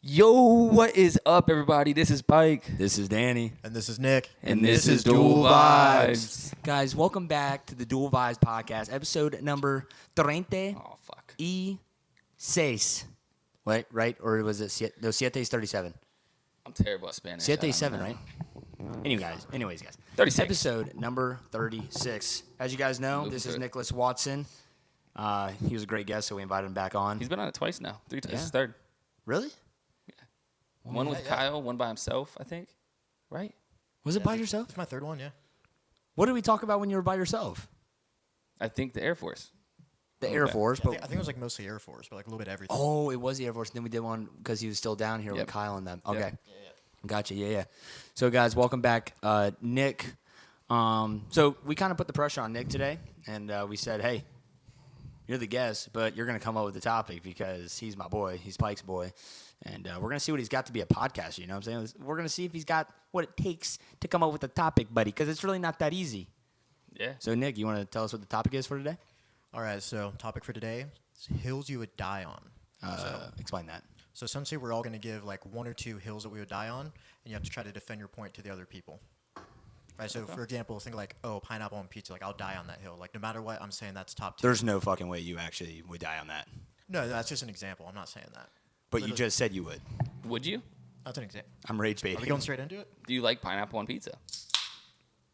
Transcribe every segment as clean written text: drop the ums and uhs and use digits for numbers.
Yo, what is up, everybody? This is Pike. This is Danny. And this is Nick. And this is Dual Vibes. Guys, welcome back to the Dual Vibes podcast, episode number 36. Oh, fuck. Wait, right? Or was it? No, siete is 37. I'm terrible at Spanish. Siete is 7, right? Anyways, guys. 36. Episode number 36. As you guys know, this is Nicholas Watson. He was a great guest, so we invited him back on. He's been on it twice now. 3 times. Yeah. This is third. Really? One with Kyle, one by himself, I think. Right? Was it by yourself? It's my third one, yeah. What did we talk about when you were by yourself? I think the Air Force. The Air Force. I But think it was like mostly Air Force, but like a little bit of everything. Oh, it was the Air Force. And then we did one because he was still down here with Kyle and them. Okay. Yep. Gotcha. Yeah. So, guys, welcome back. Nick. So we kind of put the pressure on Nick today, and we said, hey, you're the guest, but you're going to come up with the topic because he's my boy. He's Pike's boy. And we're going to see what he's got to be a podcaster, you know what I'm saying? We're going to see if he's got what it takes to come up with a topic, buddy, because it's really not that easy. Yeah. So, Nick, you want to tell us what the topic is for today? All right, so topic for today is hills you would die on. Explain that. So essentially we're all going to give like one or two hills that we would die on, and you have to try to defend your point to the other people. Right, so for example, think like, oh, pineapple on pizza, like I'll die on that hill. Like no matter what, I'm saying that's top 2. There's no fucking way you actually would die on that. No, that's just an example. I'm not saying that. But you just said you would. Would you? That's an example. I'm rage Are we baiting. going straight into it? Do you like pineapple on pizza?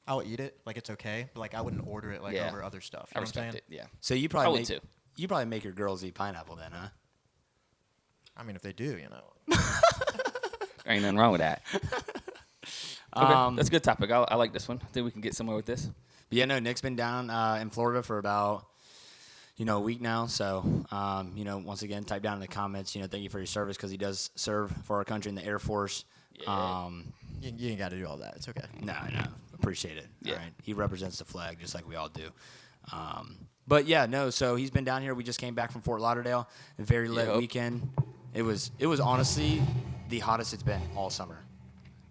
I'll eat it, like it's okay, but like I wouldn't order it like over other stuff. You I know what I'm respect saying? it, yeah. So you I probably would make, too. You probably make your girls eat pineapple then, huh? I mean, if they do, you know. Ain't nothing wrong with that. Okay, that's a good topic. I like this one. I think we can get somewhere with this. But yeah, no, Nick's been down in Florida for about, a week now. So, once again, type down in the comments, thank you for your service because he does serve for our country in the Air Force. Yeah. You ain't got to do all that. It's okay. No, appreciate it. Yeah. All right. He represents the flag just like we all do. But yeah, no, so he's been down here. We just came back from Fort Lauderdale, a very lit weekend. It was honestly the hottest it's been all summer.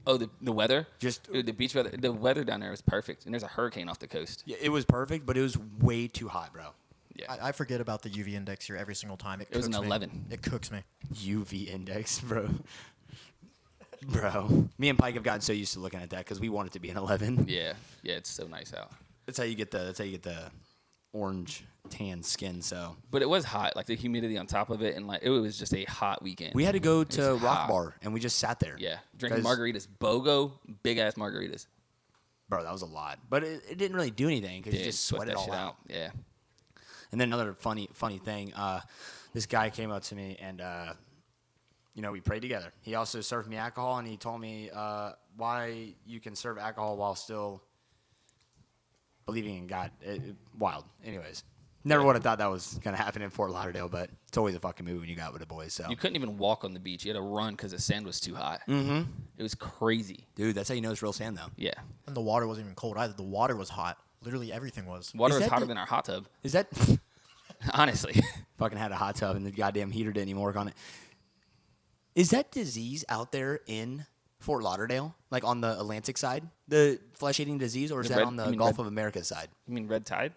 Oh, the weather? Just the beach weather. The weather down there was perfect, and there's a hurricane off the coast. Yeah, it was perfect, but it was way too hot, bro. Yeah. I forget about the UV index here every single time. It was an 11. It cooks me. UV index, bro. Bro, me and Pike have gotten so used to looking at that because we want it to be an 11. Yeah, it's so nice out. That's how you get the orange tan skin. So, But it was hot, like the humidity on top of it, and like it was just a hot weekend. we had to go to was Rock hot. Bar and we just sat there. Yeah, drinking 'Cause- margaritas, BOGO, big ass margaritas. Bro, that was a lot, but it didn't really do anything because you just sweat it that all shit out. Yeah, And then another funny thing, this guy came up to me and we prayed together. He also served me alcohol and he told me why you can serve alcohol while still believing in God. Wild. Anyways, never would have thought that was gonna happen in Fort Lauderdale, but it's always a fucking move when you got with the boys. So you couldn't even walk on the beach. You had to run because the sand was too hot. Mm-hmm. It was crazy. Dude, that's how you know it's real sand, though. Yeah, And the water wasn't even cold either. The water was hot. Literally everything was. water Is was that hotter the- than our hot tub. Is that Honestly, fucking had a hot tub and the goddamn heater didn't even work on it? Is that disease out there in Fort Lauderdale, like on the Atlantic side, the flesh-eating disease, or is The that red- on the you mean Gulf red- of America side? you mean red tide?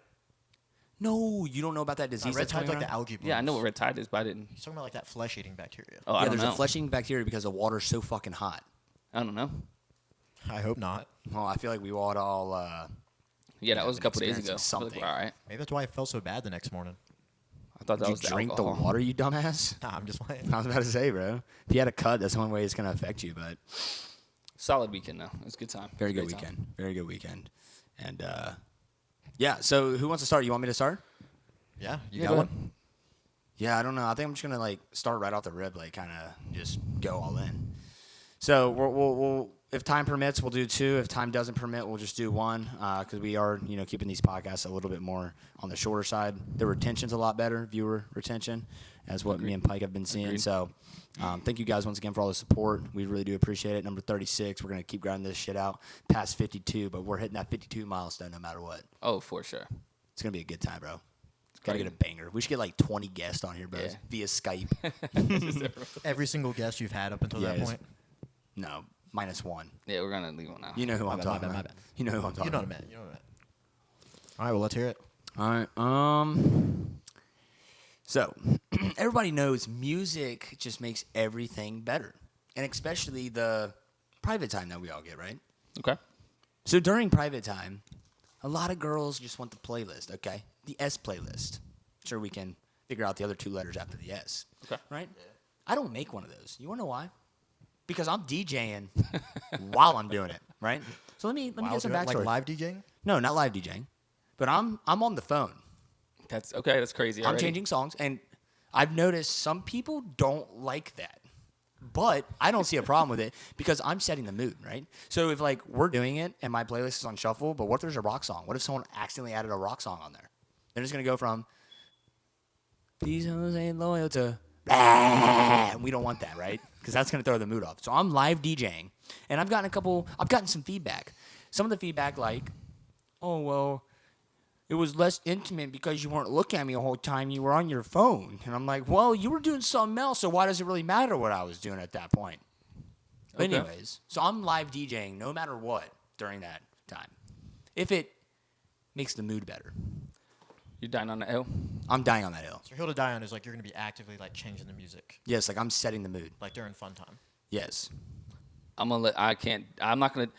No, you don't know about that disease. Red that's tide's going like the around? algae blooms. Yeah, I know what red tide is, but I didn't. He's talking about like that flesh-eating bacteria. Oh, I Yeah, don't there's know. a flesh-eating bacteria because the water's so fucking hot. I don't know. I hope not. Well, I feel like we ought all. Yeah, that was a couple days experiencing ago. I feel like something. we're all right. Maybe that's why I felt so bad the next morning. I thought that Did was you the drink alcohol. the water, you dumbass? Nah, I'm just playing. I was about to say, bro. If you had a cut, that's the only way it's gonna affect you. But Solid weekend though. It was a good time. very good Great time. weekend. Very good weekend. And yeah. So who wants to start? You want me to start? Yeah, you Yeah, got go one? ahead. Yeah, I don't know. I think I'm just gonna like start right off the rib, like kind of just go all in. So we'll if time permits, we'll do 2. If time doesn't permit, we'll just do 1 because we are keeping these podcasts a little bit more on the shorter side. The retention's a lot better, viewer retention, as what me and Pike have been seeing. Agreed. So thank you guys once again for all the support. We really do appreciate it. Number 36, we're gonna keep grinding this shit out past 52, but we're hitting that 52 milestone no matter what. Oh, for sure. It's gonna be a good time, bro. Gotta great. get a banger. We should get like 20 guests on here, bro, Yeah. via Skype. Every single guest you've had up until Yeah, that it's- point. No, -1. Yeah, we're gonna leave one now. You know who My I'm bad, talking my about. bad. You know who I'm talking You know what about. I meant. You know what I meant. All right, well, let's hear it. All right. So, everybody knows music just makes everything better. And especially the private time that we all get, right? Okay. So, during private time, a lot of girls just want the playlist, okay? The S playlist. Sure, we can figure out the other 2 letters after the S. Okay. Right? Yeah. I don't make one of those. You want to know why? Because I'm DJing while I'm doing it, right? So let me get some backstory. Like live DJing? No, not live DJing. But I'm on the phone. That's okay. That's crazy. I'm already. changing songs, and I've noticed some people don't like that. But I don't see a problem with it because I'm setting the mood, right? So if like we're doing it and my playlist is on shuffle, but what if there's a rock song? What if someone accidentally added a rock song on there? They're just gonna go from these hoes ain't loyal to and we don't want that, right? Because that's gonna throw the mood off. So I'm live DJing, and I've gotten some feedback. Some of the feedback like, oh well, it was less intimate because you weren't looking at me the whole time. You were on your phone. And I'm like, well, you were doing something else, so why does it really matter what I was doing at that point? Okay. Anyways, so I'm live DJing no matter what during that time. If it makes the mood better. You're dying on the hill? I'm dying on that hill. So hill to die on is like you're going to be actively like changing the music. Yes, like I'm setting the mood. Like during fun time. Yes. I'm not going to.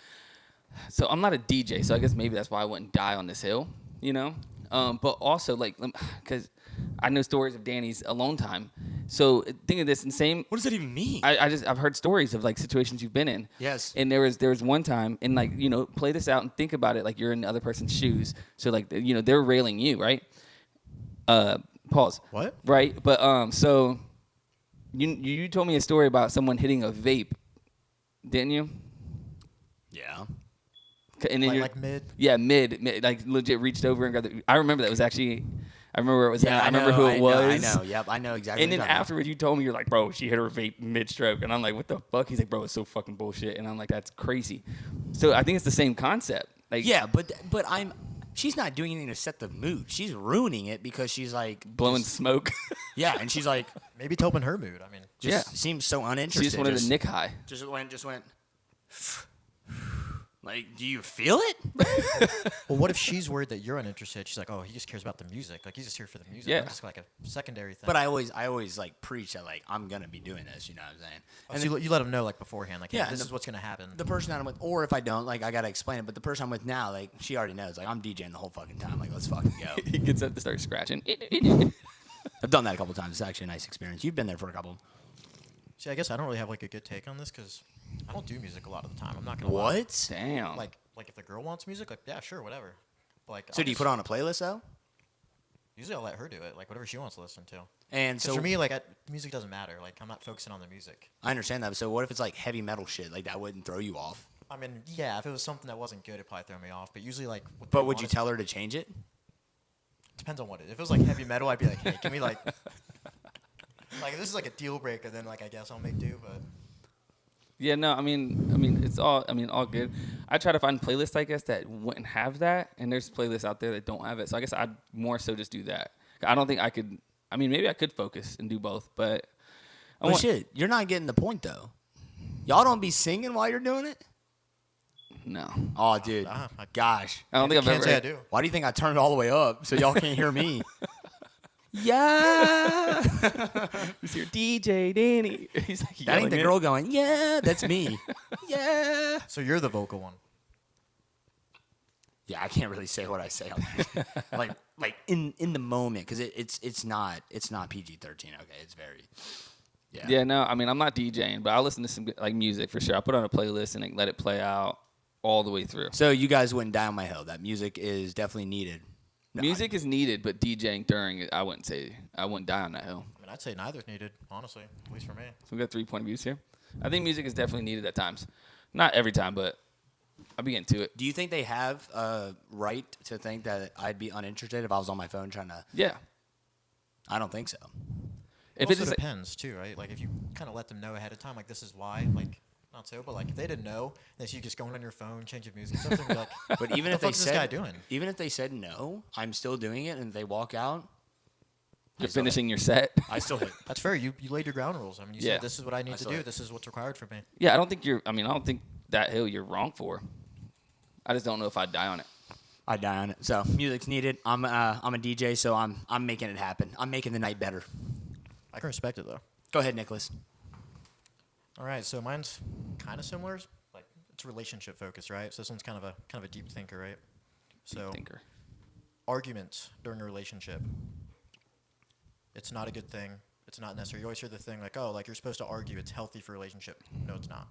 So I'm not a DJ, so I guess maybe that's why I wouldn't die on this hill. You know, but also like, because I know stories of Danny's alone time. So think of this and same. What does that even mean? I've heard stories of like situations you've been in. Yes. And there was one time, and like play this out and think about it like you're in the other person's shoes. So like they're railing you, right? Pause. What? Right, but so you told me a story about someone hitting a vape, didn't you? Yeah. And then Like mid? Yeah, mid, like legit reached over and got the. I remember that was actually. I remember where it was Yeah, at. I remember who it was. I know. Yep, I know exactly. And then afterwards, you told me you're like, bro, she hit her vape mid-stroke, and I'm like, what the fuck? He's like, bro, it's so fucking bullshit, and I'm like, that's crazy. So I think it's the same concept. Like, yeah, but she's not doing anything to set the mood. She's ruining it because she's like blowing smoke. Yeah, and she's like maybe helping her mood. I mean, just seems so uninterested. She just wanted a Nick high. Just went. Like, do you feel it? Well, what if she's worried that you're uninterested? She's like, oh, he just cares about the music. Like, he's just here for the music. Yeah. It's just like a secondary thing. But I always like preach that like I'm gonna be doing this. You know what I'm saying? And so you let them know like beforehand, like, Yeah, hey, this is what's gonna happen. The person that I'm with, or if I don't, like I gotta explain it. But the person I'm with now, like she already knows. Like I'm DJing the whole fucking time. Like let's fucking go. He gets up to start scratching. I've done that a couple times. It's actually a nice experience. You've been there for a couple. See, I guess I don't really have like a good take on this because I don't do music a lot of the time. I'm not gonna lie. What? Damn. Like if the girl wants music, like yeah, sure, whatever. But, like, So do you put on a playlist though? Usually I'll let her do it, like whatever she wants to listen to. And so for me, like music doesn't matter. Like I'm not focusing on the music. I understand that. So what if it's like heavy metal shit? Like that wouldn't throw you off. I mean, yeah, if it was something that wasn't good, it'd probably throw me off. But usually, like. But would you tell her to change it? Depends on what it is. If it was like heavy metal, I'd be like, hey, can we like. Like if this is like a deal breaker, then like I guess I'll make do. But. Yeah, no, I mean, it's all good. I try to find playlists, I guess, that wouldn't have that, and there's playlists out there that don't have it. So I guess I'd more so just do that. I don't think I could. I mean, maybe I could focus and do both, but. Shit, you're not getting the point though. Y'all don't be singing while you're doing it. No. Oh, dude, gosh. I don't think I've Can't ever. say I do. Why do you think I turned it all the way up so y'all can't hear me? Yeah. Who's your DJ, Danny? He's like, That ain't the girl going, yeah, that's me. Yeah. So you're the vocal one. Yeah, I can't really say what I say on that. like in the moment, because it's not PG-13. Okay, it's very. Yeah. Yeah, no, I mean, I'm not DJing, but I listen to some like music for sure. I put on a playlist and like, let it play out all the way through. So you guys wouldn't die on my hill. That music is definitely needed. No, music is needed, but DJing during it, I wouldn't die on that hill. I mean, I'd say neither's needed, honestly, at least for me. So we got 3 point of views here. I think music is definitely needed at times. Not every time, but I'll be getting to it. Do you think they have a right to think that I'd be uninterested if I was on my phone trying to? Yeah. I don't think so. It also depends, too, right? Like, if you kind of let them know ahead of time, like, this is why, like, not so, but, like, if they didn't know, then you just going on your phone, changing music, something like, but even if the they fuck is said, this guy doing? Even if they said no, I'm still doing it, and they walk out. You're finishing your set. I still hit. That's fair. You laid your ground rules. I mean, you said, this is what I need to do. This is what's required for me. Yeah, I don't think that hill you're wrong for. I just don't know if I'd die on it. I die on it. So music's needed. I'm a DJ, so I'm making it happen. I'm making the night better. I can respect it though. Go ahead, Nicholas. All right, so mine's kind of similar. Like it's relationship focused, right? So this one's kind of a deep thinker, right? So Thinker. arguments during a relationship. It's not a good thing. It's not necessary. You always hear the thing like, oh, like you're supposed to argue. It's healthy for a relationship. No, it's not.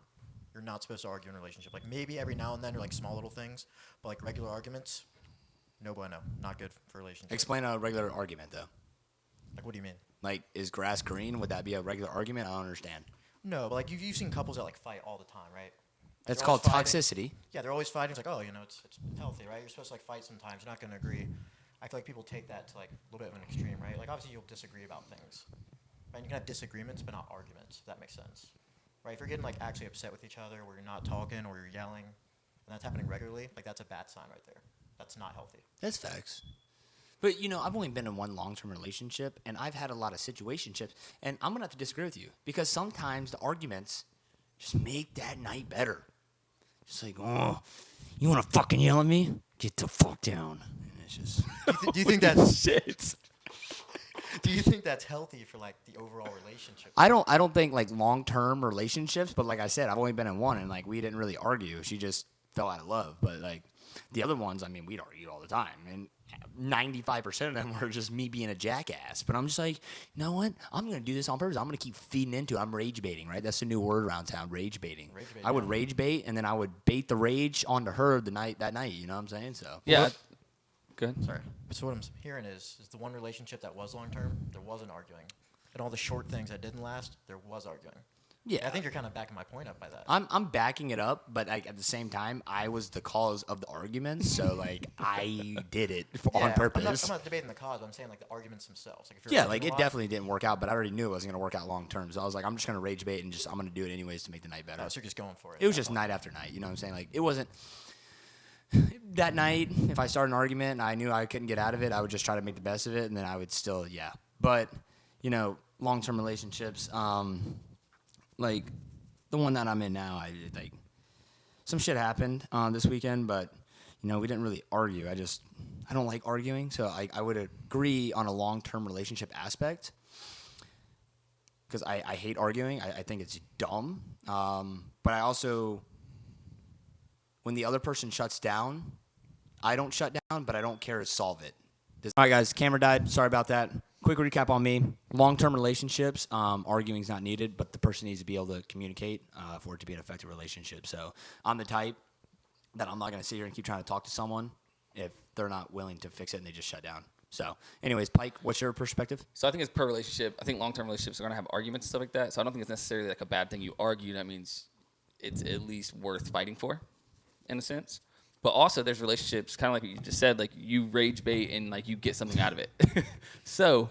You're not supposed to argue in a relationship. Like maybe every now and then, or like small little things, but like regular arguments, no bueno. Not good for a relationship. Explain a regular argument, though. Like what do you mean? Like, is grass green? Would that be a regular argument? I don't understand. No, but like you've seen couples that like fight all the time, right? Like, That's they're called always fighting. toxicity. Yeah, they're always fighting. It's like, oh, it's healthy, right? You're supposed to like fight sometimes. You're not going to agree. I feel like people take that to like a little bit of an extreme, right? Like obviously you'll disagree about things, right? You can have disagreements, but not arguments. If that makes sense, right? If you're getting like actually upset with each other, where you're not talking or you're yelling, and that's happening regularly, like that's a bad sign right there. That's not healthy. That's facts. But, I've only been in one long-term relationship, and I've had a lot of situationships, and I'm going to have to disagree with you because sometimes the arguments just make that night better. Just like, oh, you want to fucking yell at me? Get the fuck down. And it's just... Do you think that's shit. Do you think that's healthy for like the overall relationship? I don't think like long-term relationships, but like I said, I've only been in one, and like we didn't really argue. She just fell out of love. But like the other ones, I mean, we'd argue all the time, and 95% of them were just me being a jackass. But I'm just like, you know what? I'm gonna do this on purpose. I'm gonna keep feeding into it. I'm rage baiting, right? That's the new word around town, rage baiting. I would rage bait, and then I would bait the rage onto her that night. You know what I'm saying? So Yeah. Good. Sorry. So what I'm hearing is the one relationship that was long term, there wasn't arguing, and all the short things that didn't last, there was arguing. yeah, I think you're kind of backing my point up by that. I'm backing it up, but like at the same time, I was the cause of the arguments, so like I did it on purpose. I'm not debating the cause, but I'm saying like the arguments themselves. Like if you're Yeah, arguing like a it lot- definitely didn't work out, but I already knew it wasn't gonna work out long term. So I was like, I'm just gonna rage bait and I'm gonna do it anyways to make the night better. Oh, so you're just going for it. It was just night after night. You know what I'm saying? Like it wasn't that night. If I started an argument and I knew I couldn't get out of it, I would just try to make the best of it, and then I would still But long term relationships, like the one that I'm in now, like some shit happened this weekend, but we didn't really argue. I don't like arguing, so I would agree on a long term relationship aspect because I hate arguing. I think it's dumb, but I also, when the other person shuts down, I don't shut down, but I don't care to solve it. All right, guys, camera died. Sorry about that. Quick recap on me. Long-term relationships, arguing is not needed, but the person needs to be able to communicate for it to be an effective relationship. So I'm the type that I'm not going to sit here and keep trying to talk to someone if they're not willing to fix it and they just shut down. So anyways, Pike, what's your perspective? So I think it's per relationship. I think long-term relationships are going to have arguments and stuff like that. So I don't think it's necessarily like a bad thing. You argue, that means it's at least worth fighting for, in a sense. But also, there's relationships, kind of like what you just said, like you rage bait and like you get something out of it. So,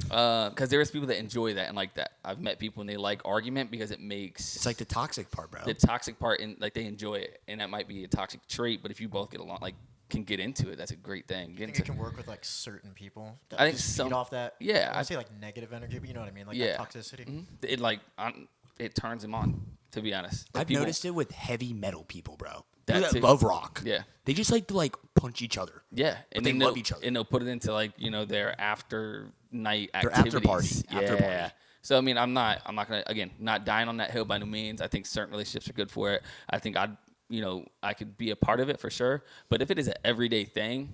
because there's people that enjoy that and like that. I've met people and they like argument because it makes It's like the toxic part, bro. the toxic part, and like they enjoy it, and that might be a toxic trait. But if you both get along, like can get into it, that's a great thing. I think it can work with like certain people. That I think just some- feed off that. yeah, I say like negative energy, but you know what I mean, like Yeah. that toxicity. Mm-hmm. It turns them on. To be honest, like I've noticed it with heavy metal people, bro. That People too. love rock. Yeah. They just like to like punch each other. Yeah, But they love each other. and they'll put it into like their after night Their activities. after party. Yeah. After party. So I mean, I'm not gonna not dying on that hill by no means. I think certain relationships are good for it. I think I could be a part of it for sure. But if it is an everyday thing,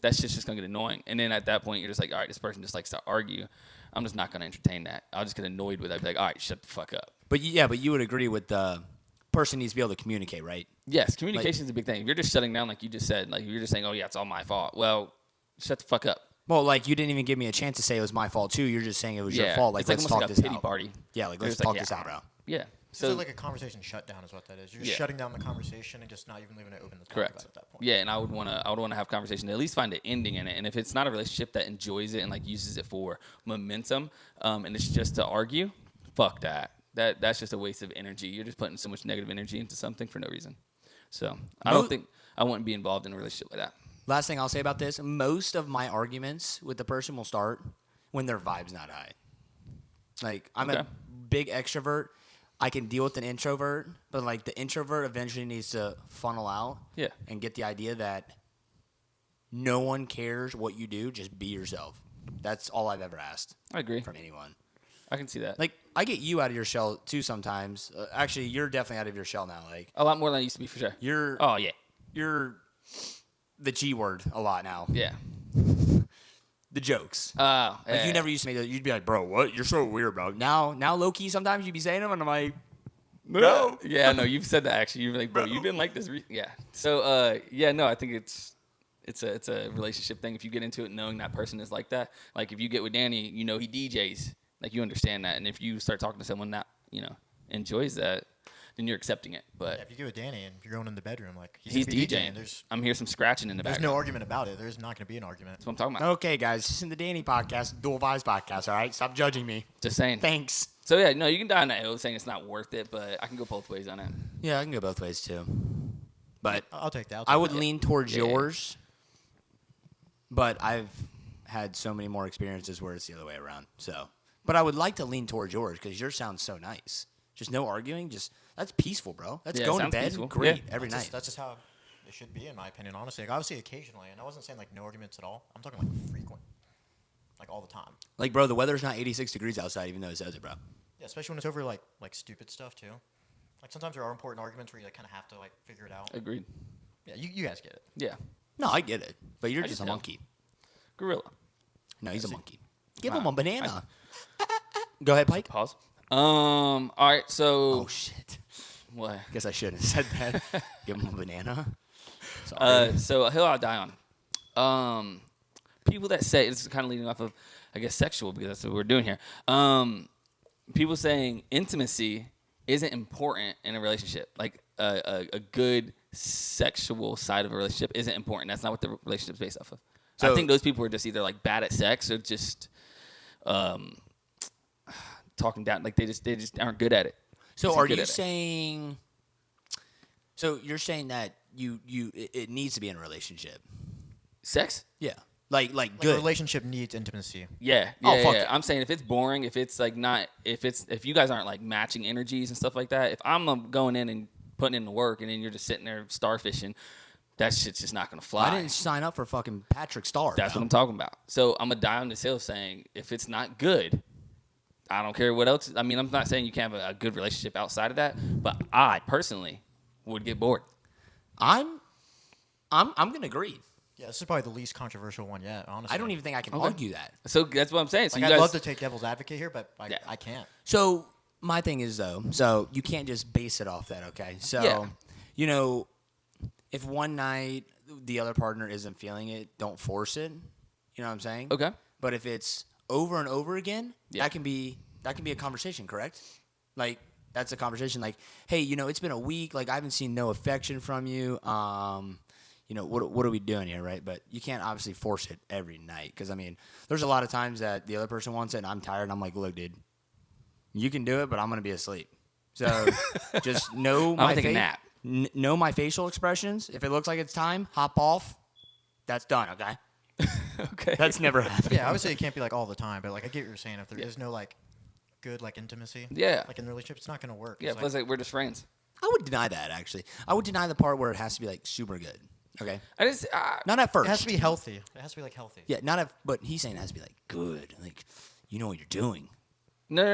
that's just gonna get annoying. And then at that point, you're just like, all right, this person just likes to argue. I'm just not gonna entertain that. I'll just get annoyed with it. I'd be like, all right, shut the fuck up. But you would agree with the person needs to be able to communicate, right? Yes, communication is a big thing. If you're just shutting down, like you just said, like you're just saying, oh yeah, it's all my fault. Well, shut the fuck up. Well, like you didn't even give me a chance to say it was my fault too. You're just saying it was your fault. Like it's let's almost talk like a this pity out. party. Yeah, like They're let's just talk this out, bro. Yeah. So So like a conversation shutdown is what that is. You're just Yeah. shutting down the conversation and just not even leaving it open to talk correct. about at that point. Yeah, and I would wanna have conversation to at least find an ending in it. And if it's not a relationship that enjoys it and like uses it for momentum, and it's just to argue, fuck that. That's just a waste of energy. You're just putting so much negative energy into something for no reason. So I don't think I wouldn't be involved in a relationship like that. Last thing I'll say about this: most of my arguments with the person will start when their vibe's not high. Like I'm a Okay. big extrovert. I can deal with an introvert, but like the introvert eventually needs to funnel out Yeah. and get the idea that no one cares what you do. Just be yourself. That's all I've ever asked. I agree. From anyone. I can see that. Like, I get you out of your shell too sometimes. Actually, you're definitely out of your shell now. Like, a lot more than I used to be for sure. you're the G word a lot now. Yeah. The jokes. Oh, Like, you never used to make that. You'd be like, bro, what? You're so weird, bro. Now low key, sometimes you'd be saying them, and I'm like, no. Yeah, no, you've said that actually. You're like, bro, you've been like this. Yeah. So, no, I think it's a relationship thing. If you get into it knowing that person is like that, like if you get with Danny, he DJs, like you understand that, and if you start talking to someone that enjoys that, then you're accepting it. But if you get with Danny and you're going in the bedroom, like he's gonna be DJing. I'm hearing some scratching in the There's background. no argument about it. There's not going to be an argument. That's what I'm talking about. Okay, guys, this is the Danny podcast, Dual Vibes podcast. All right, stop judging me. Just saying. Thanks. So yeah, no, you can die on that hill saying it's not worth it, but I can go both ways on it. Yeah, I can go both ways too. But I'll take that. I would lean towards Yeah. yours. But I've had so many more experiences where it's the other way around. So, but I would like to lean towards yours because yours sounds so nice. Just no arguing. Just that's peaceful, bro. That's Yeah, it going to sounds bed. peaceful. Great Yeah. every night. That's just how it should be, in my opinion. Honestly, like, obviously, occasionally, and I wasn't saying like no arguments at all. I'm talking like frequent, like all the time. Like, bro, the weather's not 86 degrees outside, even though it says it, bro. Yeah, especially when it's over like stupid stuff too. Like sometimes there are important arguments where you like kind of have to like figure it out. Agreed. Yeah, you guys get it. Yeah. No, I get it. But you're I just a just know. monkey. Gorilla. No, he's a see. monkey. Give Wow. him a banana. Go ahead, Pike. Pause. All right. So. Oh, shit. What? Guess I shouldn't have said that. Give him a banana. Sorry. So a hill I'll die on. People that say this is kind of leading off of, I guess, sexual because that's what we're doing here. People saying intimacy isn't important in a relationship. Like a good sexual side of a relationship isn't important. That's not what the relationship's based off of. So I think those people are just either like bad at sex or just talking down. Like they just aren't good at it. So Isn't are good you at it. saying? So you're saying that it needs to be in a relationship? Sex? Yeah. Like Like good. a relationship needs intimacy. Yeah. Oh, Yeah. fuck yeah. it. I'm saying if it's boring, if it's like not, if you guys aren't like matching energies and stuff like that, if I'm going in and putting in the work and then you're just sitting there starfishing, that shit's just not gonna fly. I didn't sign up for fucking Patrick Starr. That's bro. what I'm talking about. So I'm gonna die on this hill saying if it's not good, I don't care what else. I mean, I'm not saying you can't have a good relationship outside of that, but I personally would get bored. I'm gonna agree. Yeah, this is probably the least controversial one yet. Honestly, I don't even think I can Okay. argue that. So that's what I'm saying. So Like, you I'd guys, love to take devil's advocate here, but Yeah. I can't. So my thing is though, so you can't just base it off that, okay? So Yeah. if one night the other partner isn't feeling it, don't force it. You know what I'm saying? Okay. But if it's over and over again, Yeah. that can be a conversation, correct? Like that's a conversation. Like, hey, it's been a week. Like I haven't seen no affection from you. What are we doing here, right? But you can't obviously force it every night because I mean, there's a lot of times that the other person wants it and I'm tired. And I'm like, look, dude, you can do it, but I'm gonna be asleep. So just know I'm my gonna take a nap. know my facial expressions. If it looks like it's time, hop off. That's done. Okay. Okay. That's never happened. Yeah, I would say it can't be like all the time, but like I get what you're saying. If there is no like good like intimacy, Yeah. like in the relationship, it's not gonna work. Yeah. It's Plus, like, like we're just friends. I would deny that actually. I would deny the part where it has to be like super good. Okay. I just. Not at first. it has to be healthy. It has to be like healthy. Yeah, not at. But he's saying it has to be like good. Like, you know what you're doing. No.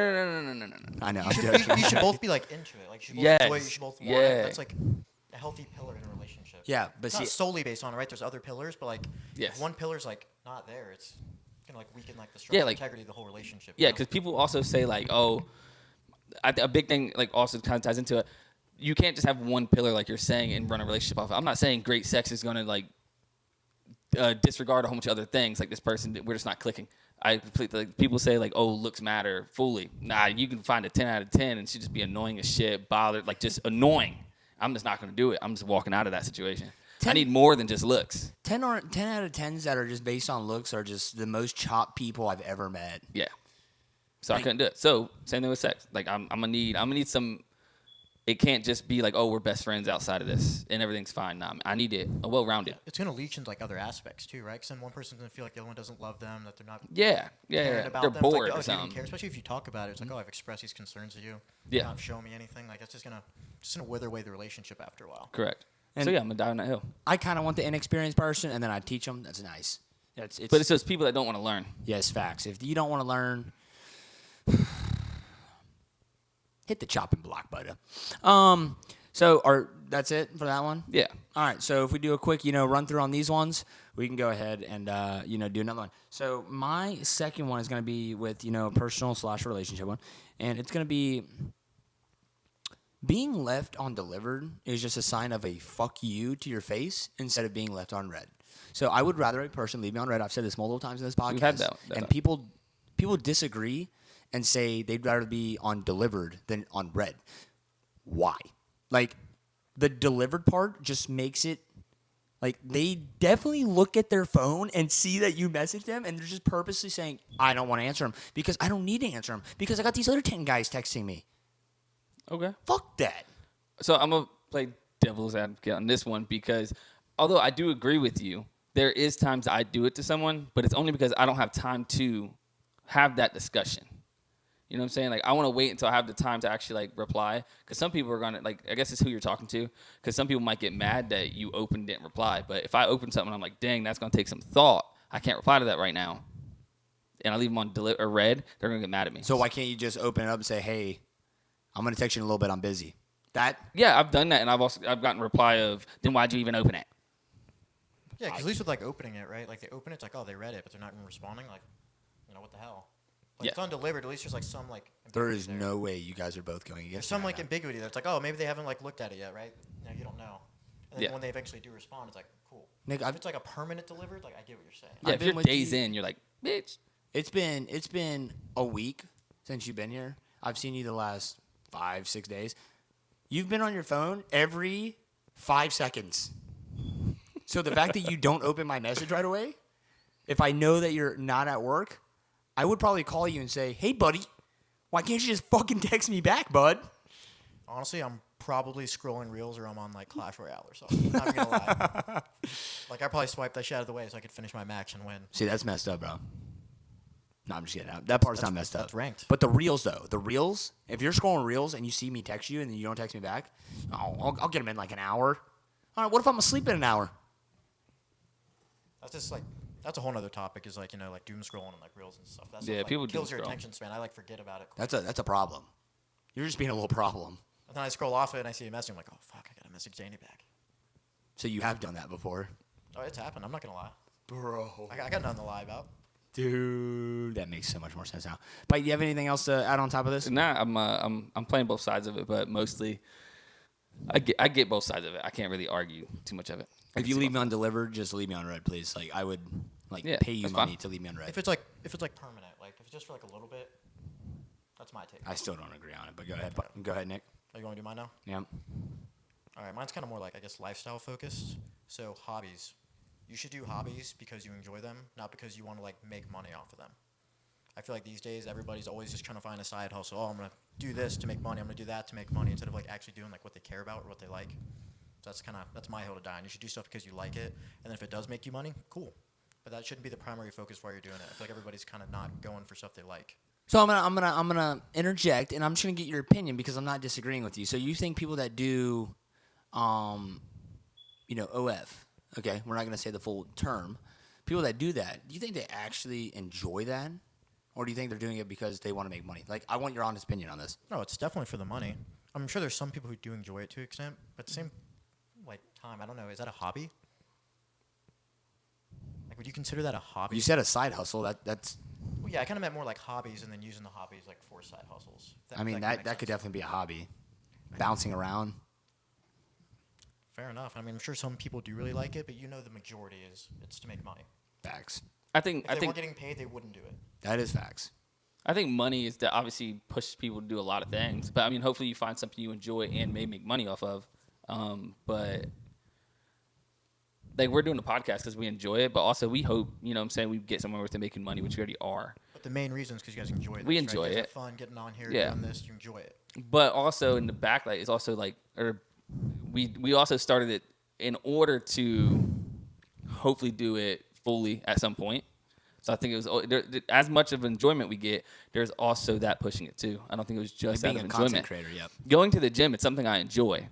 I know. You I'm should, joking. you should both be like into it. Like you should both Yes. enjoy it. You should both want Yeah. it. That's like a healthy pillar in a relationship. Yeah, but It's see, not solely based on it, right? There's other pillars, but like Yes. if one pillar's like not there, it's gonna like weaken like the Yeah, structural like- integrity of the whole relationship. Yeah, you know? because people also say like, oh, a big thing like also kind of ties into it. You can't just have one pillar like you're saying and run a relationship off. I'm not saying great sex is gonna like disregard a whole bunch of other things. Like this person, we're just not clicking. I completely like, people say like, oh, looks matter fully. Nah, you can find a 10 out of 10 and she just be annoying as shit, bothered, like just annoying. I'm just not gonna do it. I'm just walking out of that situation. I 10 need more than just looks. 10 out of 10s that are just based on looks are just the most chopped people I've ever met. Yeah. So I couldn't do it. So same thing with sex. Like I'm gonna need some. It can't just be like, oh, we're best friends outside of this and everything's fine. Nah, I need it a well-rounded. It's gonna leach into like other aspects too, right? Because then one person's gonna feel like the other one doesn't love them, that they're not Yeah. cared about They're them. It's bored like, or oh, do you even something. care? Especially if you talk about it, it's like, oh, I've expressed these concerns to you. Yeah. You're not showing me anything. Like that's just gonna wither away the relationship after a while. Correct. And so yeah, I'm gonna die on that hill. I kind of want the inexperienced person, and then I teach them. That's nice. It's But it's just people that don't want to learn. yes, facts. If you don't want to learn, hit the chopping block button. That's it for that one. Yeah. All right. So if we do a quick, run through on these ones, we can go ahead and do another one. So my second one is going to be with personal/relationship one, and it's going to be being left undelivered is just a sign of a fuck you to your face instead of being left on red. So I would rather a person leave me on red. I've said this multiple times in this podcast. We've had that. And people disagree and say they'd rather be on delivered than on red. Why? Like, the delivered part just makes it like they definitely look at their phone and see that you message them, and they're just purposely saying, I don't want to answer them because I don't need to answer them because I got these other 10 guys texting me. Okay. Fuck that. So I'm going to play devil's advocate on this one because although I do agree with you, there is times I do it to someone, but it's only because I don't have time to have that discussion. You know what I'm saying? Like, I want to wait until I have the time to actually, like, reply. Because some people are going to, like, I guess it's who you're talking to. Because some people might get mad that you opened, didn't reply. But if I open something, I'm like, dang, that's going to take some thought. I can't reply to that right now. And I leave them on red, they're going to get mad at me. So why can't you just open it up and say, hey, I'm going to text you in a little bit. I'm busy. Yeah, I've done that. And I've gotten a reply of, then why'd you even open it? Yeah, because at least with, like, opening it, right? Like, they open it, it's like, oh, they read it, but they're not even responding. Like, what the hell? Like, Yeah. it's undelivered. At least there's, like, some, like, There is ambiguity there. no way you guys are both going against There's some, me right like, now. ambiguity there. It's like, oh, maybe they haven't, like, looked at it yet, right? You don't know. And then Yeah. when they eventually do respond, it's like, cool. Nick, if it's, like, a permanent delivered, like, I get what you're saying. Yeah, I've if been you're with days you- in, you're like, bitch. It's been a week since you've been here. I've seen you the last 5-6 days. You've been on your phone every 5 seconds. So the fact that you don't open my message right away, if I know that you're not at work, I would probably call you and say, hey, buddy, why can't you just fucking text me back, bud? Honestly, I'm probably scrolling reels or I'm on, like, Clash Royale or something. Not even gonna lie. Like, I probably swiped that shit out of the way so I could finish my match and win. See, that's messed up, bro. No, I'm just kidding. That part's not messed up. That's ranked. But the reels, though. The reels, if you're scrolling reels and you see me text you and then you don't text me back, I'll get them in like an hour. All right, what if I'm asleep in an hour? That's just, like, that's a whole nother topic is, like, like, doom scrolling and, like, reels and stuff. That Yeah, stuff, like, people doom kills your scroll. attention span. I, like, forget about it. Quick. That's a problem. You're just being a little problem. And then I scroll off it and I see a message. I'm like, oh, fuck, I got to message Danny back. So you have done that before. Oh, it's happened. I'm not going to lie. Bro. I got nothing to lie about. Dude, that makes so much more sense now. But do you have anything else to add on top of this? Nah, I'm playing both sides of it, but mostly I get both sides of it. I can't really argue too much of it. If you leave me undelivered, just leave me on red, please. Like, I would pay you that's money fine. to leave me on red. If it's like permanent, like if it's just for like a little bit, that's my take. I still don't agree on it, but go ahead. Go ahead, Nick. Are you going to do mine now? Yeah. All right, mine's kind of more like, I guess, lifestyle focused. So hobbies. You should do hobbies because you enjoy them, not because you want to, like, make money off of them. I feel like these days everybody's always just trying to find a side hustle. Oh, I'm going to do this to make money. I'm going to do that to make money instead of, like, actually doing, like, what they care about or what they like. So that's my hill to die on. You should do stuff because you like it, and then if it does make you money, cool. But that shouldn't be the primary focus while you're doing it. I feel like everybody's kind of not going for stuff they like. So I'm gonna interject, and I'm just gonna get your opinion because I'm not disagreeing with you. So you think people that do, OF, okay, we're not gonna say the full term. People that do that, do you think they actually enjoy that, or do you think they're doing it because they want to make money? Like, I want your honest opinion on this. No, it's definitely for the money. I'm sure there's some people who do enjoy it to an extent, but at the same time, I don't know, is that a hobby? Like, would you consider that a hobby? You said a side hustle. That's. Well, yeah, I kind of meant more like hobbies and then using the hobbies like for side hustles. I mean, that could definitely be a hobby. Bouncing around. Fair enough. I mean, I'm sure some people do really like it, but the majority it's to make money. Facts. I think If they weren't getting paid, they wouldn't do it. That is facts. I think money is that obviously pushes people to do a lot of things. But I mean, hopefully you find something you enjoy and may make money off of. But like, we're doing the podcast because we enjoy it, but also we hope, we get somewhere with making money, which we already are. But the main reason is because you guys enjoy it. We right? enjoy You guys it. have fun getting on here, Yeah. doing this. You enjoy it. But also in the backlight is also like, we also started it in order to hopefully do it fully at some point. So I think it was as much of enjoyment we get. There's also that pushing it too. I don't think it was just Like being out of a content enjoyment. creator, yep. Going to the gym, it's something I enjoy.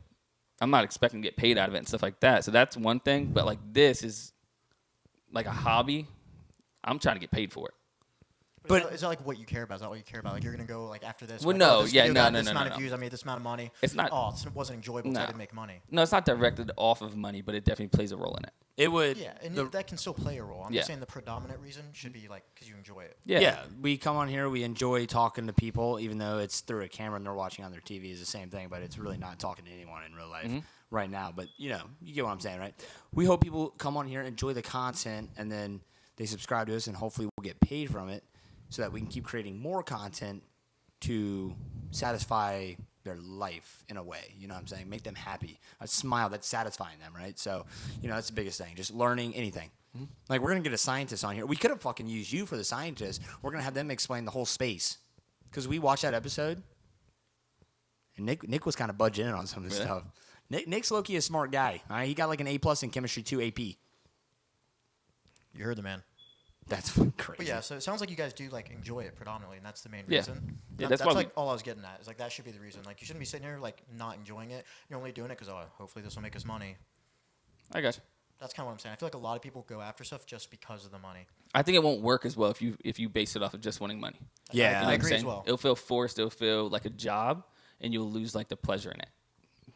I'm not expecting to get paid out of it and stuff like that. So that's one thing. But like this is like a hobby. I'm trying to get paid for it. But is that like what you care about? Is that what you care about? Like you're gonna go like after this? Well, like, no, this yeah, video no, got no, this no, amount no, of no. views. I made this amount of money. It's not. Oh, it wasn't enjoyable. So I No. didn't make money. No, it's not directed off of money, but it definitely plays a role in it. It would. Yeah, and the- that can still play a role. I'm Yeah. just saying the predominant reason should be like because you enjoy it. Yeah. We come on here. We enjoy talking to people, even though it's through a camera and they're watching on their TV. Is the same thing, but it's really not talking to anyone in real life right now. But you get what I'm saying, right? We hope people come on here, enjoy the content, and then they subscribe to us, and hopefully we'll get paid from it, so that we can keep creating more content to satisfy their life in a way. You know what I'm saying? Make them happy. A smile that's satisfying them, right? So, that's the biggest thing. Just learning anything. Like, we're going to get a scientist on here. We could have fucking used you for the scientist. We're going to have them explain the whole space. Because we watched that episode, and Nick was kind of budging in on some of this stuff. Nick's low-key a smart guy. All right? He got like an A+ in Chemistry 2 AP. You heard the man. That's fucking crazy. But yeah, so it sounds like you guys do like enjoy it predominantly, and that's the main Yeah. reason. Yeah, that's that's why like we- all I was getting at. Is like that should be the reason. Like you shouldn't be sitting here like not enjoying it. You're only doing it because hopefully this will make us money. I got you. That's kind of what I'm saying. I feel like a lot of people go after stuff just because of the money. I think it won't work as well if you base it off of just wanting money. Yeah. I You know what I'm agree as saying? well. It'll feel forced. It'll feel like a job, and you'll lose like the pleasure in it.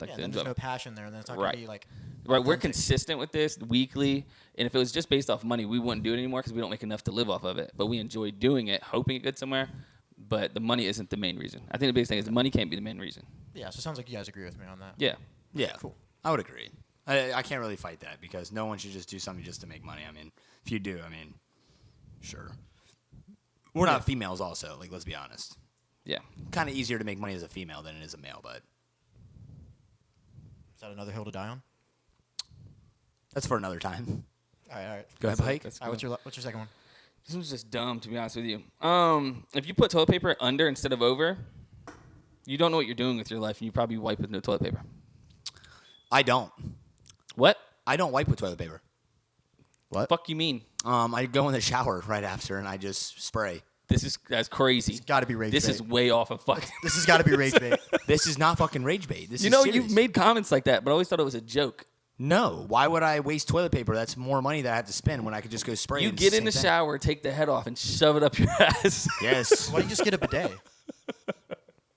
Like Yeah, the and then there's no enjoyment. passion there, and then it's not Right. gonna be like. Right, we're authentic. consistent with this weekly, and if it was just based off money, we wouldn't do it anymore because we don't make enough to live off of it. But we enjoy doing it, hoping it gets somewhere. But the money isn't the main reason. I think the biggest thing is the money can't be the main reason. Yeah, so it sounds like you guys agree with me on that. Yeah, Yeah. Cool. I would agree. I can't really fight that because no one should just do something just to make money. I mean, if you do, sure. We're not females also, like, let's be honest. yeah. Kind of easier to make money as a female than it is a male, but Is that another hill to die on? that's for another time. All right. Go ahead, Pike. That's All right, cool. what's your second one? This one's just dumb, to be honest with you. If you put toilet paper under instead of over, you don't know what you're doing with your life, and you probably wipe with no toilet paper. I don't. What? I don't wipe with toilet paper. What? Fuck you mean? I go in the shower right after and I just spray. That's crazy. It's got to be rage This bait. is way off of fucking. This has got to be rage bait. This is not fucking rage bait. This You is know, serious. you've made comments like that, but I always thought it was a joke. No. Why would I waste toilet paper? That's more money that I have to spend when I could just go spray. You and it's get in the same thing. shower, take the head off, and shove it up your ass. Yes. Why don't you just get a bidet?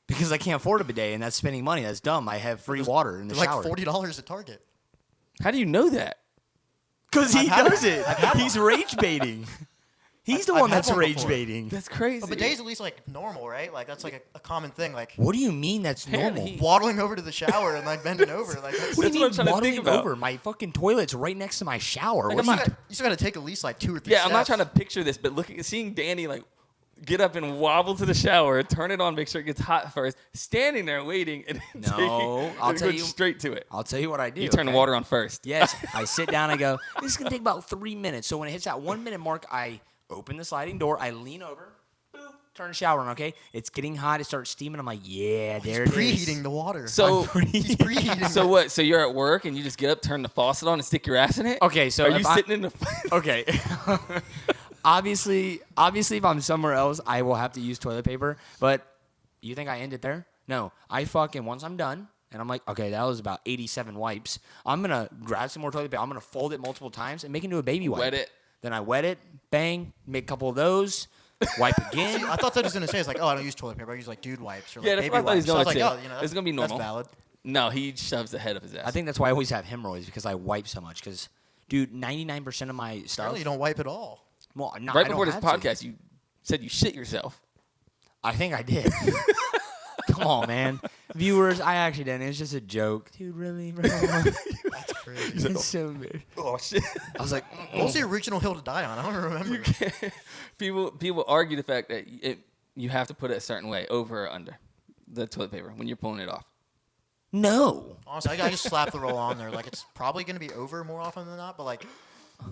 Because I can't afford a bidet and that's spending money. That's dumb. I have free water in the They're shower. like $40 at Target. How do you know that? Because he I've had does one. it. I've had He's rage baiting. He's the I've one had that's one rage before. baiting. That's crazy. A bidet's at least like normal, right? Like that's like a common thing. Like What do you mean that's Man, normal? he- waddling over to the shower and like bending over. Like that's, What do That's you what I'm mean trying to waddling think about. over? My fucking toilet's right next to my shower. Like, What I'm do not- you still got to take at least like 2 or 3 Yeah, steps. I'm not trying to picture this, but seeing Danny like get up and wobble to the shower, turn it on, make sure it gets hot first, standing there waiting, and then No, I'll and tell go you- straight to it. I'll tell you what I do. You turn the okay? water on first. Yes, I sit down. I go, this is going to take about 3 minutes. So when it hits that 1 minute mark, I open the sliding door. I lean over. Boop, turn the shower on, okay? It's getting hot. It starts steaming. I'm like, yeah, He's there it is. preheating the water. So He's preheating. So what? So you're at work and you just get up, turn the faucet on, and stick your ass in it? Okay, so are if you I- sitting in the? Okay. obviously, if I'm somewhere else, I will have to use toilet paper. But you think I end it there? No. I fucking, once I'm done, and I'm like, okay, that was about 87 wipes. I'm going to grab some more toilet paper. I'm going to fold it multiple times and make it into a baby wipe. Wet it. Then I wet it, bang, make a couple of those, wipe again. I thought that was gonna say it's like, oh, I don't use toilet paper. I use like dude wipes or like Yeah, that's baby what I thought he was wipes. So I was going like, to oh, say. you know, It's gonna be normal. That's valid. No, he shoves the head of his ass. I think that's why I always have hemorrhoids because I wipe so much. Because, dude, 99% of my stuff. Apparently, you don't wipe at all. Well, no, right I before don't this have to. podcast, you said you shit yourself. I think I did. Come on, man. Viewers, I actually didn't. It was just a joke. Dude, really, bro? That's crazy. It's so weird. Oh shit! I was like, What was the original hill to die on? I don't remember. People argue the fact that you have to put it a certain way, over or under the toilet paper when you're pulling it off. no. Honestly, I just slap the roll on there. Like it's probably gonna be over more often than not, but like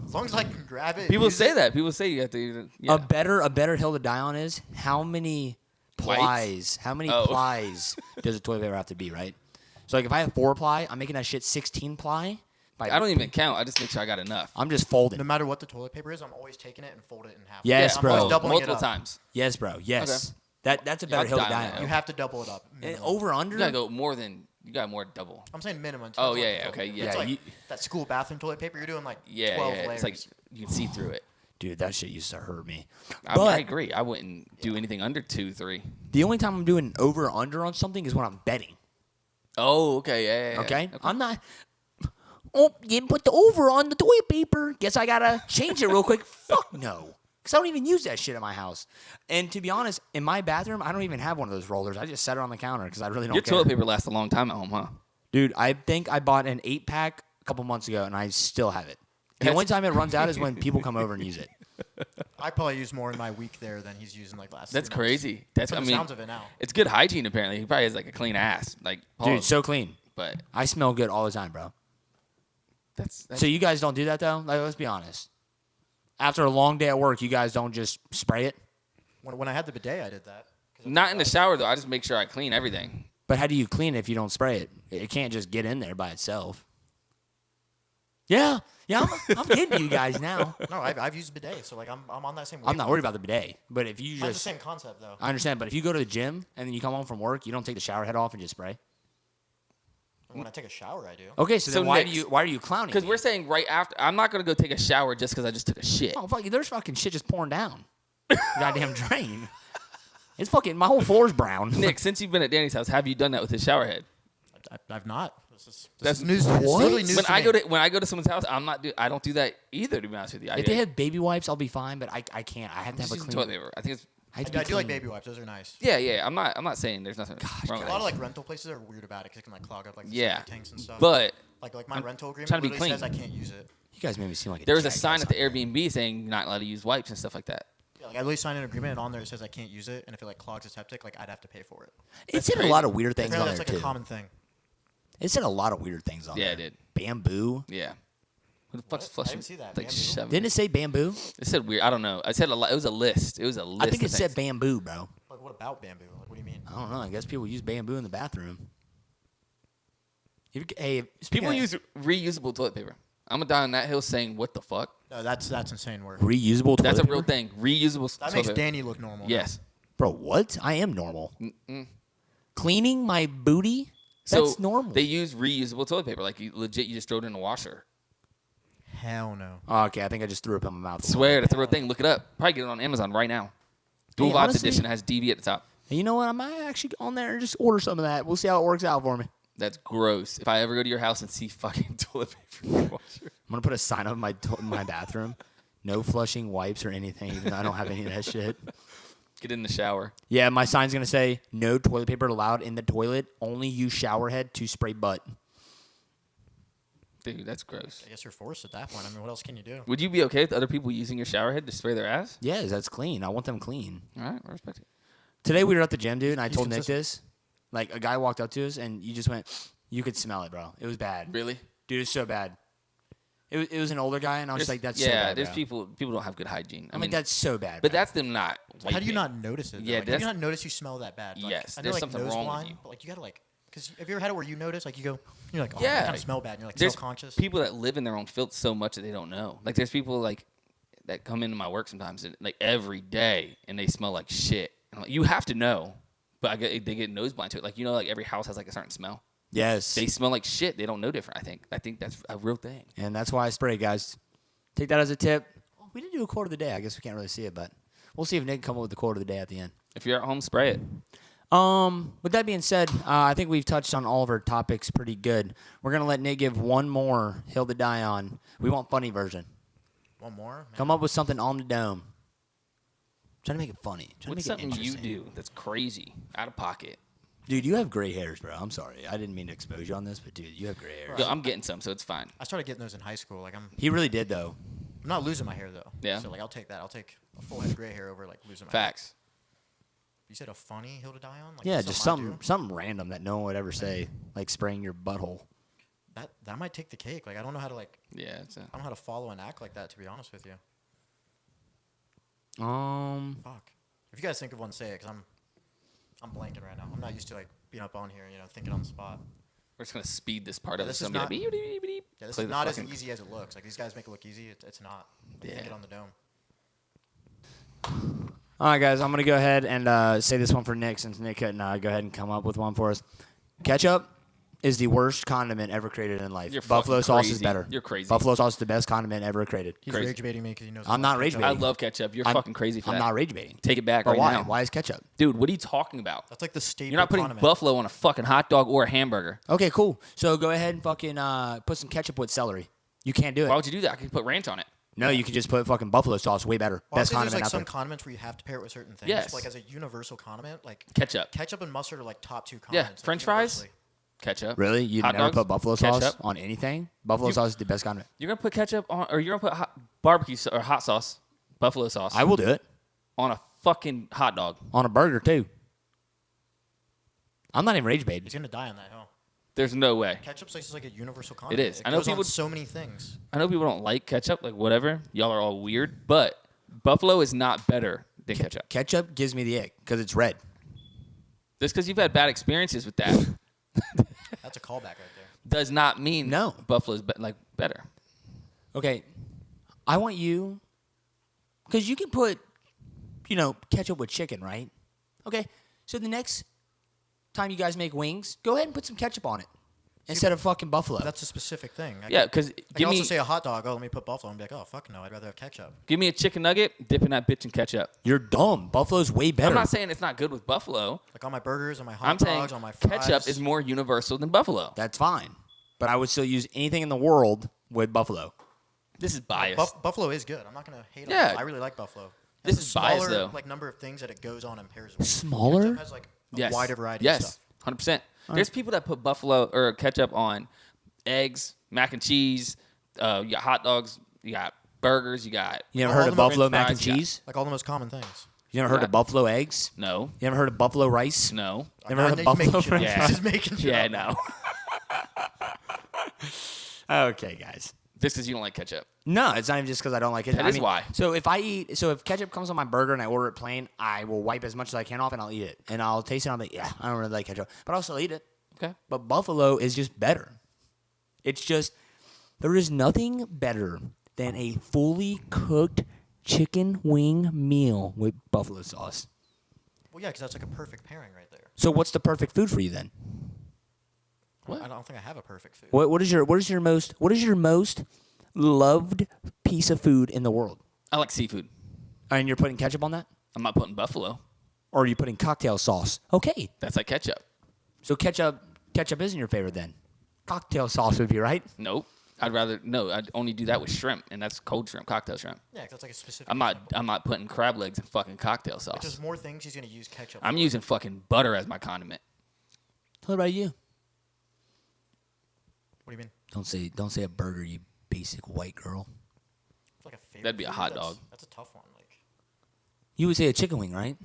as long as I can grab it. People use say it, that. People say you have to. Yeah. A better hill to die on is how many plies? How many Oh. plies does a toilet paper have to be, right? So like if I have 4 ply, I'm making that shit 16 ply. I don't even count. I just make sure I got enough. I'm just folding. No matter what the toilet paper is, I'm always taking it and fold it in half. Yes, I'm bro. always doubling Multiple it up. times. Yes, bro. Yes. Okay. That's a Yeah, better I'll hill to die on die that. on. You have to double it up. And minimum. over under. You gotta go more than. You got more double. I'm saying minimum. Oh, Toilet yeah, paper. okay, yeah. It's Yeah, like you- that school bathroom toilet paper. You're doing like Yeah, 12 yeah. layers. It's like you can see through it. Dude, that shit used to hurt me. I But agree. I wouldn't do anything under 2, 3. the only time I'm doing over or under on something is when I'm betting. Oh, okay, yeah. Okay? I'm not. Oh, you didn't put the over on the toilet paper. Guess I gotta change it real quick. Fuck no. Because I don't even use that shit at my house. And to be honest, in my bathroom, I don't even have one of those rollers. I just set it on the counter because I really don't Your care. toilet paper lasts a long time at home, huh? Dude, I think I bought an 8-pack a couple months ago, and I still have it. The That's- only time it runs out is when people come over and use it. I probably use more in my week there than he's using like last. That's 3 months. crazy. That's From I the mean, sounds of it now. it's good hygiene apparently. He probably has like a clean ass, like Dude, pause. so clean. But I smell good all the time, bro. that's So you guys don't do that, though? Like, let's be honest. After a long day at work, you guys don't just spray it? When I had the bidet, I did that. 'Cause not in the shower though. I just make sure I clean everything. But how do you clean it if you don't spray it? It can't just get in there by itself. Yeah, I'm getting you guys now. No, I've used bidet, so like I'm on that same. I'm not worried about the bidet. But if you It's the just, same concept though. I understand. But if you go to the gym and then you come home from work, you don't take the shower head off and just spray. When I take a shower, I do. Okay, so then So why Nick, are you clowning? Because me? we're saying right after. I'm not gonna go take a shower just because I just took a shit. Oh fuck, there's fucking shit just pouring down. Goddamn drain. It's fucking my whole floor's brown. Nick, since you've been at Danny's house, have you done that with his shower head? I've not. This That's is news. It's what? literally news When to I me. go to someone's house, I don't do that either. To be honest with you, If they have baby wipes, I'll be fine. But I can't. I have to have just a use clean. toilet paper. I think it's I, have to I be do like clean. baby wipes. Those are nice. yeah. I'm not saying there's nothing wrong A with lot of that. like rental places are weird about it because it can like clog up like the Yeah, safety tanks and stuff. but like my I'm rental agreement trying to be literally says I clean. can't use it. You guys made me seem like a there was a jackass sign at the out there. Airbnb saying you're not allowed to use wipes and stuff like that. Yeah, like I literally signed an agreement and on there it says I can't use it, and if it like clogs a septic, like I'd have to pay for it. It said a crazy. lot of weird things on Apparently there that's like too. a common thing. It said a lot of weird things on Yeah, there. it did. Bamboo. Yeah. Who the fuck's What? I flushing? didn't see that. Like Bamboo? shoving Didn't it say bamboo? It said weird. I don't know. I said a lot. It was a list. It was a list. I think of it said things. bamboo, bro. Like what about bamboo? Like what do you mean? I don't know. I guess people use bamboo in the bathroom. Hey, speaking People of use reusable toilet paper. I'm gonna die on that hill saying, "What the fuck?" No, that's insane work. reusable toilet That's a paper? real thing. Reusable. That toilet makes paper. Danny look normal. now. Yes. Bro, what? I am normal. Cleaning my booty? That's So normal. they use reusable toilet paper. Like you legit, you just throw it in the washer. Hell no. Oh, okay, I think I just threw up in my mouth. Swear, that's a real thing. Look it up. Probably get it on Amazon right now. Dual Hey, Vibes honestly- Edition has DV at the top. And you know what? I might actually go on there and just order some of that. We'll see how it works out for me. That's gross. If I ever go to your house and see fucking toilet paper in the washer. I'm gonna put a sign up in my bathroom. No flushing wipes or anything, even though I don't have any of that shit. Get in the shower. Yeah, my sign's gonna say no toilet paper allowed in the toilet. Only use shower head to spray butt. Dude, that's gross. I guess you're forced at that point. I mean, what else can you do? Would you be okay with other people using your shower head to spray their ass? Yes, that's clean. I want them clean. All right, I respect it. Today we were at the gym, dude, and I He's told Nick consistent. this. Like a guy walked up to us, and you just went, you could smell it, bro. It was bad. Really? Dude, it was so bad. It was an older guy, and I was just like, that's so yeah, bad, there's bro. people don't have good hygiene. I I'm mean, like, that's so bad, but bro. that's them not. How do you wiping. not notice it? Though? Yeah, like, do that's- you not notice you smell that bad? Like, Yes, I know, there's like, something nose wrong with blind, you. But like you gotta like, because have you ever had it where you notice like you're like, oh, Yeah. I kind of smell bad. And you're like There's self-conscious. people that live in their own filth so much that they don't know. Like there's people like that come into my work sometimes, and, like every day, and they smell like shit. And I'm like, you have to know, but they get nose blind to it. Like like every house has like a certain smell. Yes. They smell like shit. They don't know different. I think that's a real thing. And that's why I spray, guys. Take that as a tip. We did do a quote of the day. I guess we can't really see it, but we'll see if Nick can come up with the quote of the day at the end. If you're at home, spray it. With that being said, I think we've touched on all of our topics pretty good. We're gonna let Nick give one more hill to die on. We want funny version. One more. Man. Come up with something on the dome. Trying to make it funny. Trying What's to make it something you interesting. do that's crazy, out of pocket? Dude, you have gray hairs, bro. I'm sorry. I didn't mean to expose you on this, but dude, you have gray hairs. Yo, I'm getting some, so it's fine. I started getting those in high school. Like I'm He really did, though. not losing my hair though. Yeah. So like I'll take that. I'll take a full head of gray hair over like losing my hair. Facts. You said a funny hill to die on? Like Yeah, that's just I do? something random that no one would ever say, like spraying your butthole. That might take the cake. Like I don't know how to like Yeah, it's I don't know how to follow and act like that, to be honest with you. Fuck. If you guys think of one, say it, because I'm blanking right now. I'm not used to like being up on here, thinking on the spot. we're just gonna speed this part of This it. is So I'm gonna not- be like, beep, beep, beep, beep. Yeah, this Play is the not as fucking- easy as it looks. Like these guys make it look easy. It's not. Yeah. Think it on the dome. All right, guys, I'm going to go ahead and say this one for Nick since Nick couldn't go ahead and come up with one for us. Ketchup, is the worst condiment ever created in life. You're Buffalo fucking sauce is crazy. better. You're crazy. Buffalo sauce is the best condiment ever created. He's Crazy. rage baiting me because he knows. I'm not rage I baiting. love ketchup. You're I'm- fucking crazy for I'm that. not rage baiting. Take it back But right why? now. Why is ketchup? Dude, what are you talking about? That's like the staple. You're not putting condiment. buffalo on a fucking hot dog or a hamburger. Okay, cool. So go ahead and fucking put some ketchup with celery. You can't do it. Why would you do that? I could put ranch on it. No, you can just put fucking buffalo sauce. Way better. Well, Best I'd say there's condiment like out some there. condiments where you have to pair it with certain things. Yes. Like as a universal condiment, like Ketchup. ketchup and mustard are like top 2 Yeah. condiments. like, French fries? universally. Ketchup. Really? You Hot never dogs? put buffalo sauce Ketchup? on anything? Buffalo sauce is the best condiment. You're going to put ketchup on, or you're going to put barbecue or hot sauce, buffalo sauce, I will do it on a fucking hot dog. on a burger too. I'm not even rage He's baiting. gonna die on that hill. There's no way. Ketchup's like a universal condiment. is. It I know goes on people- so many things. I know people don't like ketchup, like whatever. Y'all are all weird, but buffalo is not better than ketchup. Ketchup gives me the ick because it's red. Just because you've had bad experiences with that That's a callback right there. does not mean No. buffalo's better. Okay, I want you, because you can put, ketchup with chicken, right? Okay, so the next time you guys make wings, go ahead and put some ketchup on it instead of fucking buffalo. That's a specific thing. Yeah, because I can give also me say a hot dog. Oh, let me put buffalo. And be like, oh fuck no, I'd rather have ketchup. give me a chicken nugget, dip in that bitch in ketchup. You're dumb. Buffalo's way better. I'm not saying it's not good with buffalo. Like on my burgers, on my hot I'm saying dogs, on my fries. ketchup is more universal than buffalo. That's fine, but I would still use anything in the world with buffalo. This is biased. Buffalo is good. I'm not gonna hate on Yeah. it. I really like buffalo. It This has a is biased, smaller, though. like number of things that it goes on and pairs with. Smaller? Ketchup has like a Yes. wider variety yes. of stuff. 100%. There's people that put buffalo or ketchup on eggs, mac and cheese. You got hot dogs. You got burgers. You got You never All heard the of most buffalo French mac and fries, yeah. cheese? Like all the most common things. You never heard Yeah. of buffalo eggs? no, You never heard of buffalo rice? no. You never heard of He's making buffalo shit up. french Yeah. He's just making shit Yeah, up. no. Okay, guys. Just because you don't like ketchup. No, it's not even just because I don't like it. That is why. So if ketchup comes on my burger and I order it plain, I will wipe as much as I can off and I'll eat it. And I'll taste it and I'll be like, yeah, I don't really like ketchup. But I'll still eat it. Okay. But buffalo is just better. It's just, there is nothing better than a fully cooked chicken wing meal with buffalo sauce. Well, yeah, because that's like a perfect pairing right there. So what's the perfect food for you then? What? I don't think I have a perfect food. What is your most loved piece of food in the world? I like seafood. And you're putting ketchup on that? I'm not putting buffalo. Or are you putting cocktail sauce? Okay. That's like ketchup. So ketchup isn't your favorite then. Cocktail sauce would be, right? Nope. I'd only do that with shrimp, and that's cold shrimp, cocktail shrimp. Yeah, 'cause that's like a specific. I'm not example. putting crab legs in fucking cocktail Like, sauce. there's more things he's gonna use ketchup. I'm for. using fucking butter as my condiment. What about you? What do you mean? Don't say a burger, you basic white girl. It's like a favorite. That'd be a food? hot That's- dog. That's a tough one. Like You would say a chicken wing, right?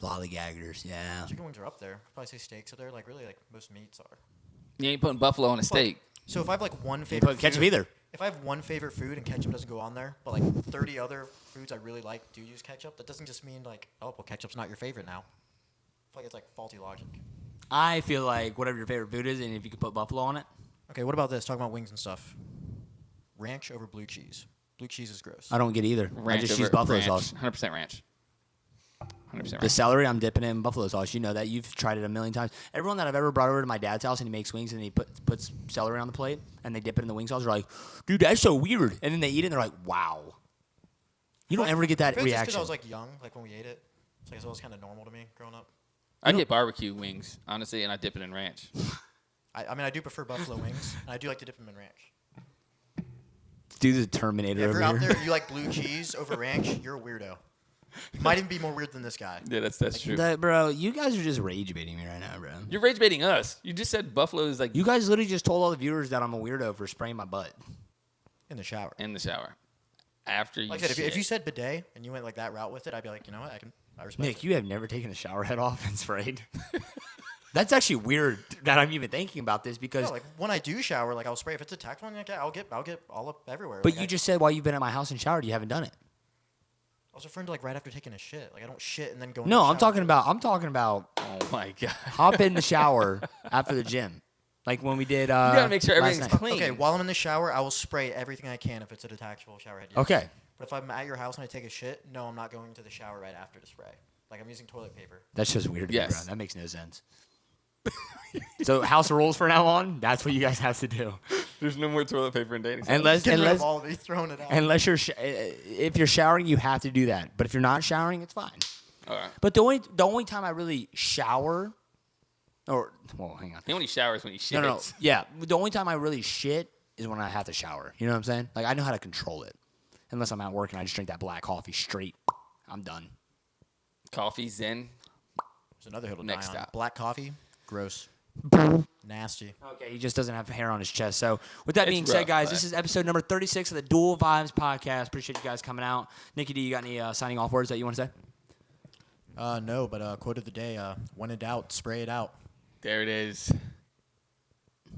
Lollygaggers, yeah. chicken wings are up there. Probably say steaks are there. Like really, like most meats are. You ain't putting buffalo on a steak. So if I have like one You favorite put ketchup food, either. If I have one favorite food and ketchup doesn't go on there, but like 30 other foods I really like do use ketchup, that doesn't just mean like, oh, well, ketchup's not your favorite now. I feel like it's like faulty logic. I feel like whatever your favorite food is, and if you could put buffalo on it. Okay, what about this? Talking about wings and stuff. Ranch over blue cheese. Blue cheese is gross. I don't get either. I just use buffalo sauce. 100% ranch. 100% The ranch. celery, I'm dipping it in buffalo sauce. You know that. You've tried it a million times. Everyone that I've ever brought over to my dad's house and he makes wings and he puts celery on the plate and they dip it in the wing sauce, they're like, dude, that's so weird. And then they eat it and they're like, wow. You don't ever get that I feel like it's 'cause reaction. I was like young, like when we ate it. It's like it was kind of normal to me growing up. I get barbecue wings, honestly, and I dip it in ranch. I mean, I do prefer buffalo wings, and I do like to dip them in ranch. Dude, the Terminator Yeah, if over you're out here. there and you like blue cheese over ranch, you're a weirdo. You might even be more weird than this guy. Yeah, that's true. Bro, you guys are just rage baiting me right now, bro. You're rage baiting us. You just said buffalo is like You guys literally just told all the viewers that I'm a weirdo for spraying my butt. In the shower. in the shower. After you Like I said, if you shit. said bidet and you went like that route with it, I'd be like, you know what, I respect Nick, it. you have never taken a shower head off and sprayed. That's actually weird that I'm even thinking about this because. No, like when I do shower, like I'll spray. If it's a tactile one, like I'll get all up everywhere. But Like, you just said while you've been at my house and showered, you haven't done it. I was referring to like right after taking a shit. Like I don't shit and then go. in No, the I'm shower. talking about oh my god. hop in the shower after the gym, like when we did. You gotta make sure last everything's night. clean. Okay, while I'm in the shower, I will spray everything I can if it's a detachable shower head. yes. Okay, But if I'm at your house and I take a shit, no, I'm not going to the shower right after to spray. Like I'm using toilet paper. that's just weird. To Yes. me, bro. That makes no sense. So house rules for now on. That's what you guys have to do. There's no more toilet paper in Danny's. Unless Getting rid of all of it, throwing it out. unless you're if you're showering, you have to do that. But if you're not showering, it's fine. All right. But the only time I really shower, hang on. He only showers when he shits. No. Yeah, the only time I really shit is when I have to shower. You know what I'm saying? Like I know how to control it. Unless I'm at work and I just drink that black coffee straight, I'm done. Coffee, Zen. There's another hill to Next die on. stop. Black coffee, gross, nasty. Okay, he just doesn't have hair on his chest. So, with that It's being said, rough, guys, but- this is episode number 36 of the Dual Vibes podcast. Appreciate you guys coming out. Nicky D, you got any signing off words that you want to say? No, but quote of the day: when in doubt, spray it out. There it is.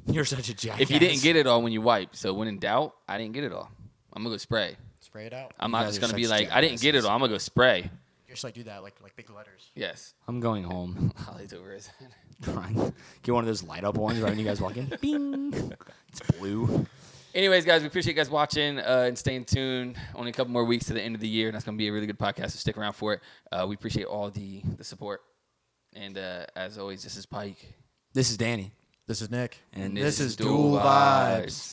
You're such a jackass. If you didn't get it all when you wipe, so when in doubt, I didn't get it all. I'm gonna go spray. Spray it out. I'm You not guys just are gonna be such like, I didn't get it all. I'm gonna go spray. You just like do that, like big letters. Yes. I'm going home. Holly's over his head. Trying. Get one of those light up ones right when you guys walk in. Bing. It's blue. Anyways, guys, we appreciate you guys watching and staying tuned. Only a couple more weeks to the end of the year, and that's going to be a really good podcast, so stick around for it. We appreciate all the support. And as always, this is Pike. This is Danny. This is Nick. And this is Dual Vibes.